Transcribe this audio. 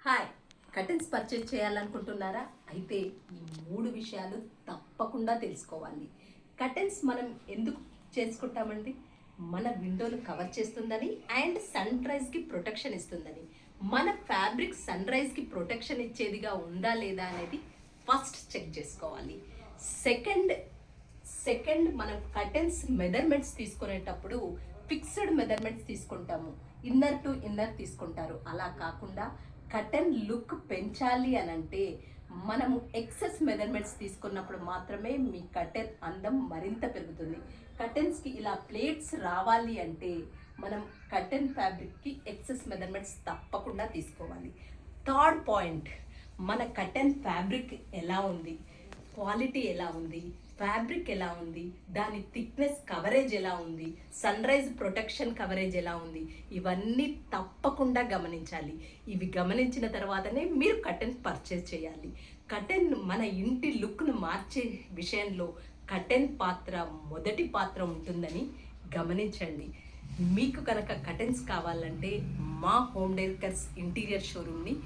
Hi, curtains purchase చేయాలనుకుంటున్నారా? అయితే ఈ 3 విషయాలు తప్పకుండా తెలుసుకోవాలి. కర్టెన్స్ మనం ఎందుకు చేసుకుంటామండి? మన విండోలు కవర్ చేస్తుందని అండ్ సన్ రైజ్కి ప్రొటెక్షన్ ఇస్తుందని. మన ఫ్యాబ్రిక్ సన్ రైజ్కి ప్రొటెక్షన్ ఇచ్చేదిగా ఉందా లేదా అనేది ఫస్ట్ చెక్ చేసుకోవాలి. సెకండ్ సెకండ్ మనం కర్టెన్స్ మెజర్మెంట్స్ తీసుకునేటప్పుడు ఫిక్స్డ్ మెజర్మెంట్స్ తీసుకుంటాము. ఇన్నర్ టు ఇన్నర్ తీసుకుంటారు. అలా కాకుండా కర్టెన్ లుక్ పెంచాలి అని అంటే మనము ఎక్సెస్ మెజర్మెంట్స్ తీసుకున్నప్పుడు మాత్రమే మీ కర్టెన్ అందం మరింత పెరుగుతుంది. కర్టెన్స్కి ఇలా ప్లేట్స్ రావాలి అంటే మనం కర్టెన్ ఫ్యాబ్రిక్కి ఎక్సెస్ మెజర్మెంట్స్ తప్పకుండా తీసుకోవాలి. థర్డ్ పాయింట్, మన కర్టెన్ ఫ్యాబ్రిక్ ఎలా ఉంది, క్వాలిటీ ఎలా ఉంది, ఫ్యాబ్రిక్ ఎలా ఉంది, దాని థిక్నెస్ కవరేజ్ ఎలా ఉంది, సన్ రైజ్ ప్రొటెక్షన్ కవరేజ్ ఎలా ఉంది, ఇవన్నీ తప్పకుండా గమనించాలి. ఇవి గమనించిన తర్వాతనే మీరు కర్టెన్ పర్చేస్ చేయాలి. కర్టెన్ మన ఇంటి లుక్ను మార్చే విషయంలో కర్టెన్ పాత్ర మొదటి పాత్ర ఉంటుందని గమనించండి. మీకు కనుక కర్టెన్స్ కావాలంటే మా హోమ్ డెకర్స్ ఇంటీరియర్ షోరూమ్ని